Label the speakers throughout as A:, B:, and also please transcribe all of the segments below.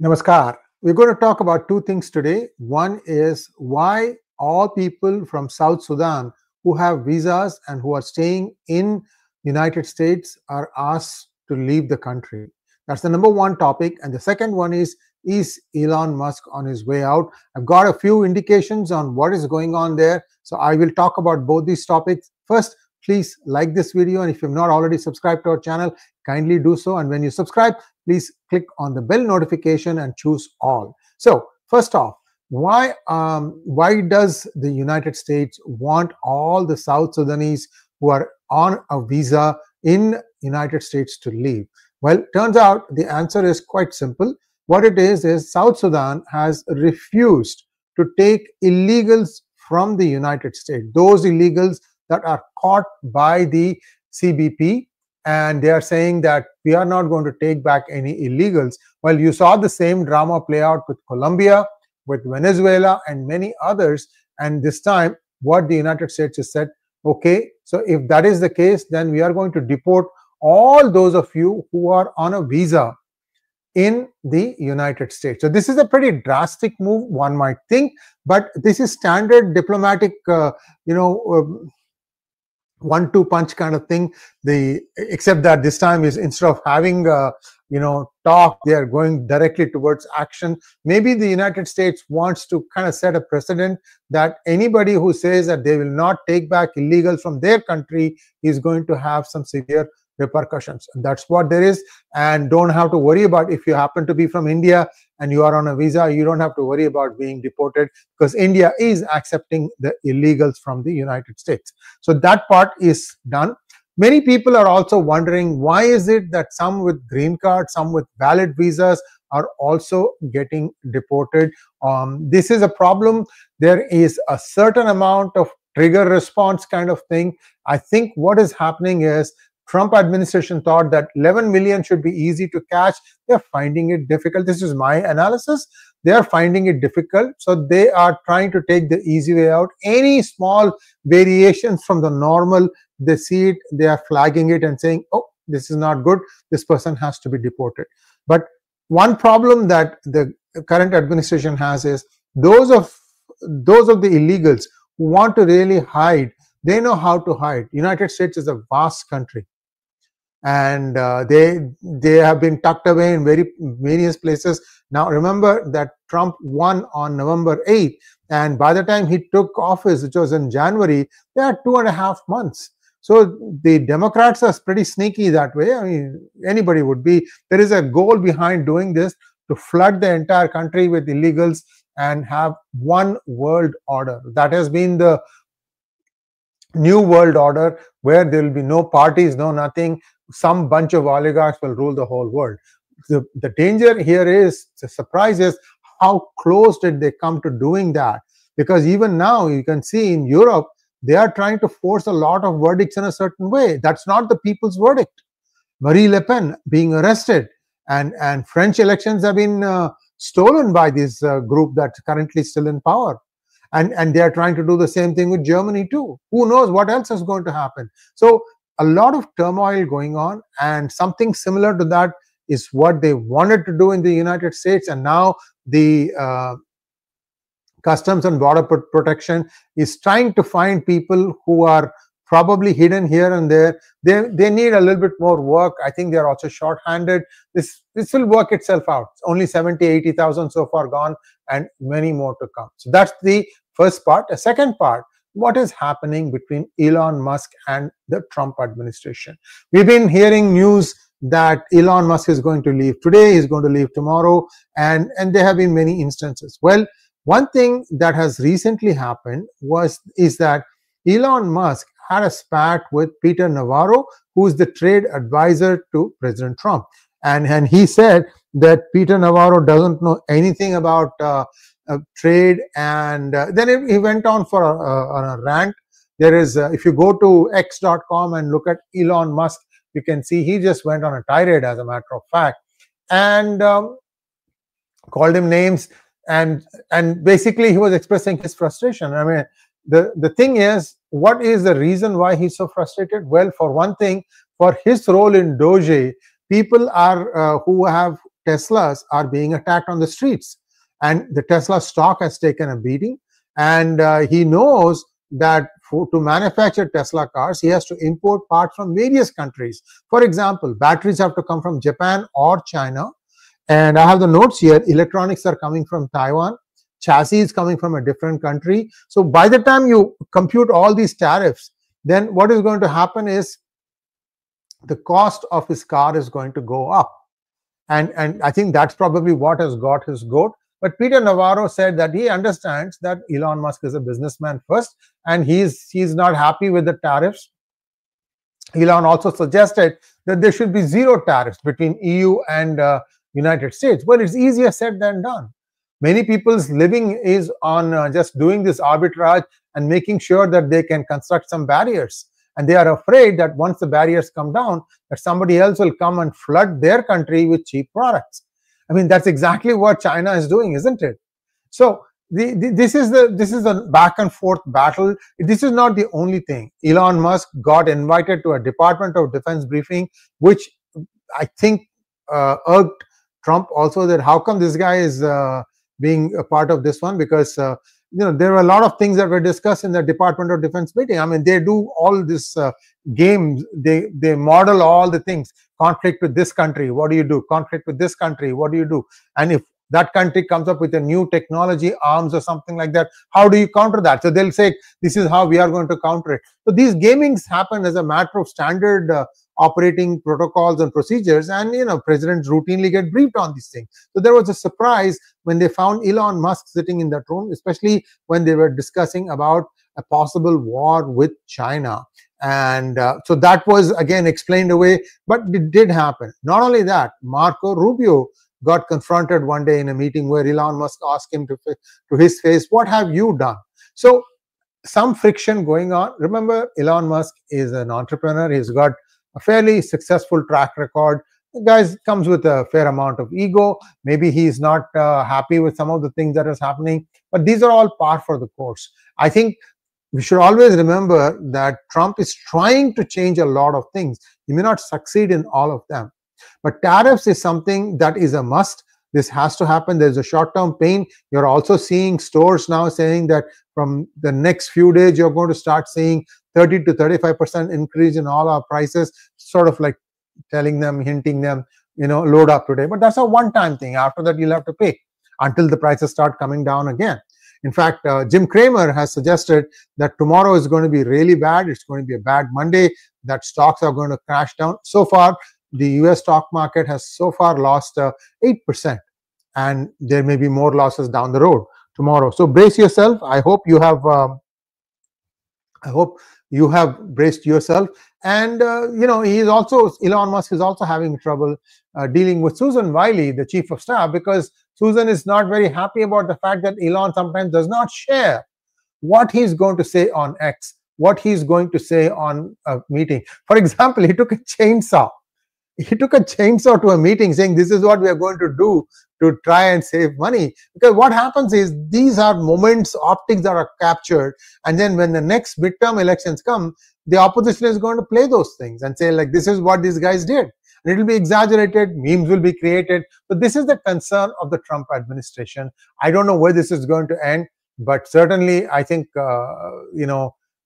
A: Namaskar. We're going to talk about two things today. One is why all people from South Sudan who have visas and who are staying in United States are asked to leave the country. That's the number one topic. And the second one is Elon Musk on his way out? I've got a few indications on what is going on there. So I will talk about both these topics. First, please like this video. And if you've not already subscribed to our channel, kindly do so. And when you subscribe, please click on the bell notification and choose all. So first off, why does the United States want all the South Sudanese who are on a visa in United States to leave? Well, turns out the answer is quite simple. What it is South Sudan has refused to take illegals from the United States, those illegals that are caught by the CBP, and they are saying that we are not going to take back any illegals. Well, you saw the same drama play out with Colombia, with Venezuela, and many others. And this time, what the United States has said, okay, so if that is the case, then we are going to deport all those of you who are on a visa in the United States. So this is a pretty drastic move, one might think, but this is standard diplomatic, one-two punch kind of thing. Except that this time is instead of having talk, they are going directly towards action. Maybe the United States wants to kind of set a precedent that anybody who says that they will not take back illegals from their country is going to have some severe repercussions. And that's what there is. And don't have to worry about if you happen to be from India and you are on a visa, you don't have to worry about being deported because India is accepting the illegals from the United States. So that part is done. Many people are also wondering, why is it that some with green cards, some with valid visas are also getting deported? This is a problem. There is a certain amount of trigger response kind of thing. I think what is happening is Trump administration thought that 11 million should be easy to catch. They're finding it difficult. This is my analysis. They are finding it difficult. So they are trying to take the easy way out. Any small variations from the normal, they see it, they are flagging it and saying, oh, this is not good. This person has to be deported. But one problem that the current administration has is those of the illegals who want to really hide, they know how to hide. United States is a vast country. And they have been tucked away in various places. Now, remember that Trump won on November 8th. And by the time he took office, which was in January, they had 2.5 months. So the Democrats are pretty sneaky that way. I mean, anybody would be. There is a goal behind doing this to flood the entire country with illegals and have one world order. That has been the new world order where there will be no parties, no nothing. Some bunch of oligarchs will rule the whole world. The danger here is, the surprise is how close did they come to doing that? Because even now you can see in Europe, they are trying to force a lot of verdicts in a certain way. That's not the people's verdict. Marine Le Pen being arrested, and French elections have been stolen by this group that's currently still in power. And they are trying to do the same thing with Germany too. Who knows what else is going to happen? So a lot of turmoil going on, and something similar to that is what they wanted to do in the United States. And now the Customs and Border Protection is trying to find people who are probably hidden here and there. They need a little bit more work. I think they're also short-handed. This will work itself out. It's only 70,000-80,000 so far gone, and many more to come. So that's the first part. The second part, what is happening between Elon Musk and the Trump administration? We've been hearing news that Elon Musk is going to leave today, he's going to leave tomorrow, and there have been many instances. Well, one thing that has recently happened is that Elon Musk had a spat with Peter Navarro, who is the trade advisor to President Trump. And he said that Peter Navarro doesn't know anything about trade. And then he went on for a rant. There is, if you go to x.com and look at Elon Musk, you can see he just went on a tirade, as a matter of fact, and called him names. And basically he was expressing his frustration. I mean, the thing is, what is the reason why he's so frustrated? Well, for one thing, for his role in 𝗏𝗏𝗏𝗏, people are who have Teslas are being attacked on the streets, and the Tesla stock has taken a beating, and he knows that to manufacture Tesla cars, he has to import parts from various countries. For example, batteries have to come from Japan or China, and I have the notes here. Electronics are coming from Taiwan, chassis is coming from a different country. So by the time you compute all these tariffs, then what is going to happen is the cost of his car is going to go up. And I think that's probably what has got his goat. But Peter Navarro said that he understands that Elon Musk is a businessman first, and he's not happy with the tariffs. Elon also suggested that there should be zero tariffs between EU and United States. Well, it's easier said than done. Many people's living is on just doing this arbitrage and making sure that they can construct some barriers. And they are afraid that once the barriers come down, that somebody else will come and flood their country with cheap products. I mean, that's exactly what China is doing, isn't it? So this is a back and forth battle. This is not the only thing. Elon Musk got invited to a Department of Defense briefing, which I think irked Trump also, that how come this guy is being a part of this one, because there were a lot of things that were discussed in the Department of Defense meeting. I mean, they do all this games. They model all the things. Conflict with this country, what do you do? Conflict with this country, what do you do? And if that country comes up with a new technology, arms or something like that, how do you counter that? So they'll say, this is how we are going to counter it. So these gamings happen as a matter of standard operating protocols and procedures, and presidents routinely get briefed on these things. So there was a surprise when they found Elon Musk sitting in that room, especially when they were discussing about a possible war with China. And so that was again explained away, but it did happen. Not only that, Marco Rubio got confronted one day in a meeting where Elon Musk asked him to his face, what have you done? So some friction going on. Remember, Elon Musk is an entrepreneur. He's got a fairly successful track record. The guy comes with a fair amount of ego. Maybe he's not happy with some of the things that is happening, but these are all par for the course. I think we should always remember that Trump is trying to change a lot of things. He may not succeed in all of them, but tariffs is something that is a must. This has to happen. There's a short-term pain. You're also seeing stores now saying that from the next few days, you're going to start seeing 30 to 35% increase in all our prices, sort of like telling them, hinting them, load up today. But that's a one-time thing. After that, you'll have to pay until the prices start coming down again. In fact, Jim Cramer has suggested that tomorrow is going to be really bad. It's going to be a bad Monday, that stocks are going to crash down. So far, the US stock market has so far lost 8%, and there may be more losses down the road tomorrow. So brace yourself. I hope you have braced yourself. And Elon Musk is also having trouble dealing with Susan Wiley, the chief of staff, because Susan is not very happy about the fact that Elon sometimes does not share what he's going to say on X, what he's going to say on a meeting. For example, he took a chainsaw. He took a chainsaw to a meeting saying, this is what we are going to do to try and save money. Because what happens is, these are moments, optics that are captured. And then when the next midterm elections come, the opposition is going to play those things and say, like, this is what these guys did. And it will be exaggerated, memes will be created. But this is the concern of the Trump administration. I don't know where this is going to end, but certainly I think,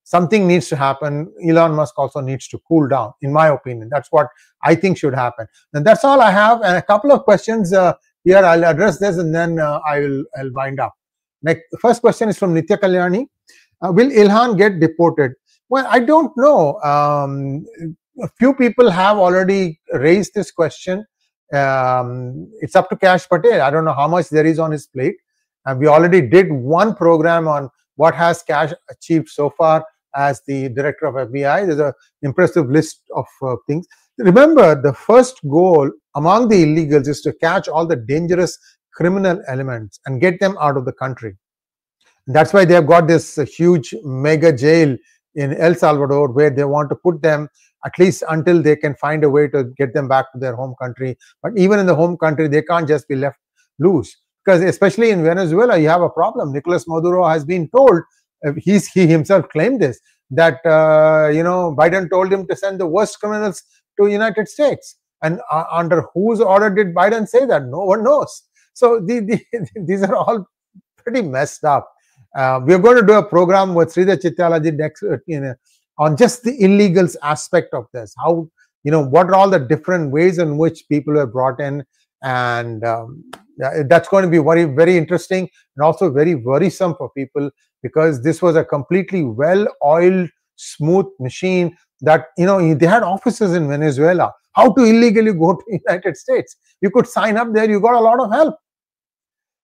A: something needs to happen. Elon Musk also needs to cool down, in my opinion. That's what I think should happen. And that's all I have. And a couple of questions here. I'll address this and then I'll wind up. Next, the first question is from Nitya Kalyani. Will Ilhan get deported? Well, I don't know. A few people have already raised this question. It's up to 𝗏𝗃 Patel. I don't know how much there is on his plate. We already did one program on what has 𝗏𝗃 achieved so far as the director of FBI. There's an impressive list of things. Remember, the first goal among the illegals is to catch all the dangerous criminal elements and get them out of the country. And that's why they have got this huge mega jail in El Salvador, where they want to put them at least until they can find a way to get them back to their home country. But even in the home country, they can't just be left loose, because especially in Venezuela, you have a problem. Nicolas Maduro has been told, he himself claimed this, that Biden told him to send the worst criminals to the United States. And under whose order did Biden say that? No one knows. So these are all pretty messed up. We're going to do a program with Sree Iyer App IOS next, on just the illegals aspect of this. How, what are all the different ways in which people were brought in, and that's going to be very, very interesting and also very worrisome for people, because this was a completely well-oiled, smooth machine that, they had offices in Venezuela. How to illegally go to the United States? You could sign up there, you got a lot of help.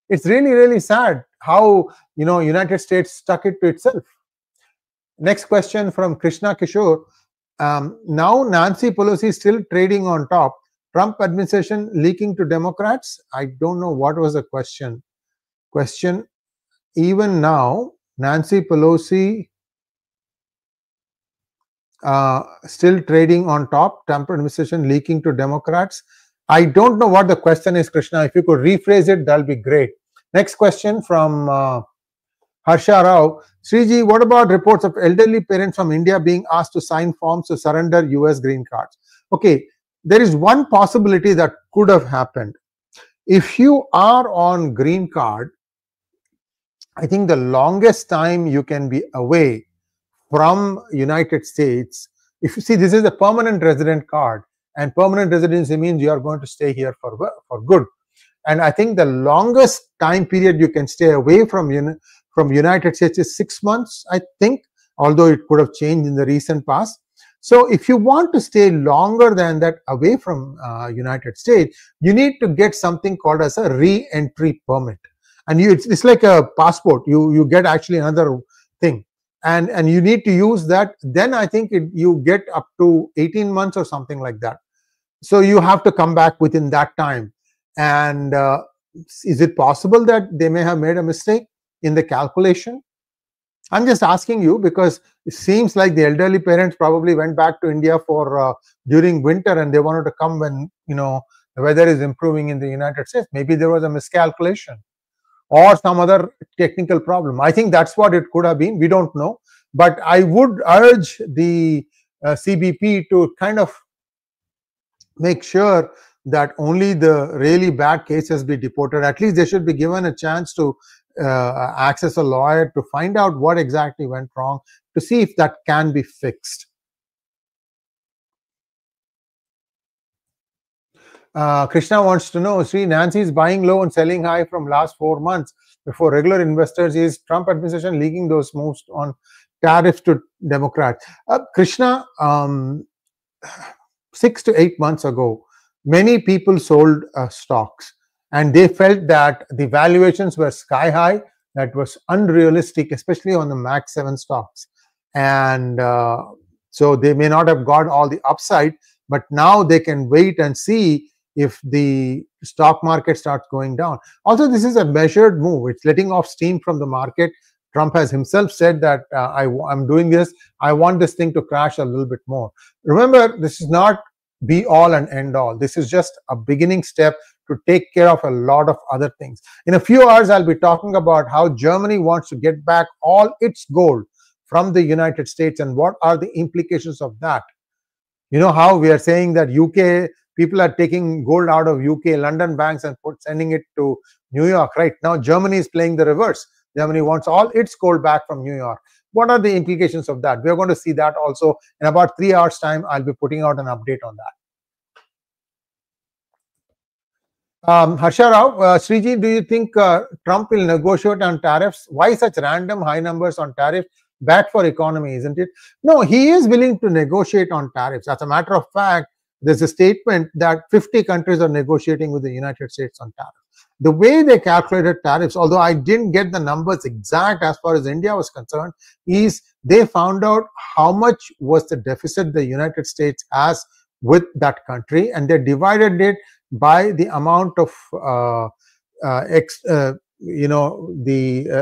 A: It's really, really sad how, United States stuck it to itself. Next question from Krishna Kishore. Now Nancy Pelosi is still trading on top. Trump administration leaking to Democrats? I don't know what was the question. Even now, Nancy Pelosi still trading on top. Trump administration leaking to Democrats. I don't know what the question is, Krishna. If you could rephrase it, that'll be great. Next question from Harsha Rao. Sree, what about reports of elderly parents from India being asked to sign forms to surrender US green cards? Okay, there is one possibility that could have happened. If you are on green card, I think the longest time you can be away from United States, if you see, this is a permanent resident card, and permanent residency means you are going to stay here for good. And I think the longest time period you can stay away from United States is 6 months, I think, although it could have changed in the recent past. So if you want to stay longer than that away from United States, you need to get something called as a re-entry permit. And it's like a passport. You get actually another thing. And you need to use that. Then I think you get up to 18 months or something like that. So you have to come back within that time. And is it possible that they may have made a mistake in the calculation? I'm just asking you because it seems like the elderly parents probably went back to India for during winter, and they wanted to come when the weather is improving in the United States. Maybe there was a miscalculation or some other technical problem. I think that's what it could have been. We don't know, but I would urge the CBP to kind of make sure that only the really bad cases be deported. At least they should be given a chance to access a lawyer to find out what exactly went wrong, to see if that can be fixed. Krishna wants to know, Sree, Nancy is buying low and selling high from last 4 months before regular investors. Is Trump administration leaking those moves on tariffs to Democrats? Krishna, 6 to 8 months ago, many people sold stocks, and they felt that the valuations were sky high, that was unrealistic, especially on the Max 7 stocks. And so they may not have got all the upside, but now they can wait and see if the stock market starts going down. Also, this is a measured move. It's letting off steam from the market. Trump has himself said that I'm doing this. I want this thing to crash a little bit more. Remember, this is not be all and end all. This is just a beginning step to take care of a lot of other things. In a few hours, I'll be talking about how Germany wants to get back all its gold from the United States and what are the implications of that. You know how we are saying that UK people are taking gold out of UK London banks and sending it to New York. Right now, Germany is playing the reverse. Germany wants all its gold back from New York. What are the implications of that? We're going to see that also in about 3 hours' time. I'll be putting out an update on that. Harsha Rao, Sree, do you think Trump will negotiate on tariffs? Why such random high numbers on tariffs? Bad for economy, isn't it? No, he is willing to negotiate on tariffs. As a matter of fact, there's a statement that 50 countries are negotiating with the United States on tariffs. The way they calculated tariffs, although I didn't get the numbers exact as far as India was concerned, is they found out how much was the deficit the United States has with that country, and they divided it by the amount of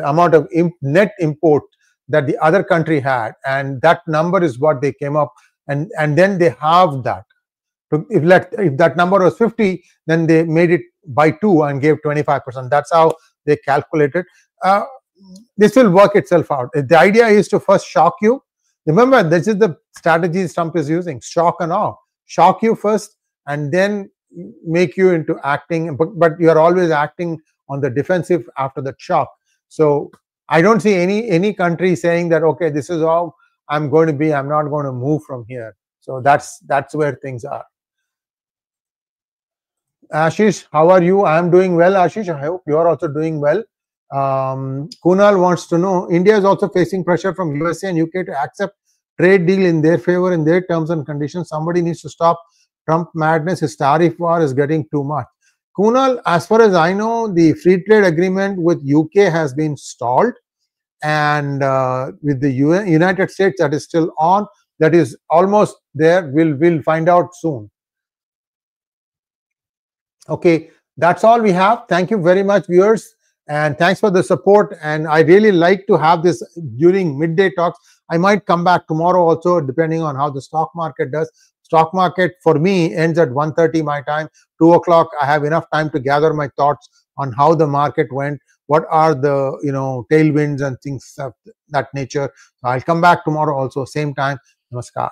A: amount of net import that the other country had, and that number is what they came up, and then they halved that. So if that number was 50, then they made it by 2 and gave 25%. That's how they calculated. This will work itself out. The idea is to first shock you. Remember, this is the strategy Trump is using: shock and awe. Shock you first, and then make you into acting, but you are always acting on the defensive after the shock. So I don't see any country saying that, okay, this is how I'm going to be, I'm not going to move from here. So that's where things are. Ashish, how are you? I am doing well, Ashish. I hope you are also doing well. Kunal wants to know, India is also facing pressure from USA and UK to accept trade deal in their favor, in their terms and conditions. Somebody needs to stop Trump madness. His tariff war is getting too much. Kunal, as far as I know, the free trade agreement with UK has been stalled, and with the United States, that is still on. That is almost there. We'll find out soon. Okay, that's all we have. Thank you very much, viewers, and thanks for the support. And I really like to have this during midday talks. I might come back tomorrow also, depending on how the stock market does. Stock market for me ends at 1:30 my time. 2 o'clock, I have enough time to gather my thoughts on how the market went, what are the tailwinds and things of that nature. So I'll come back tomorrow also, same time. Namaskar.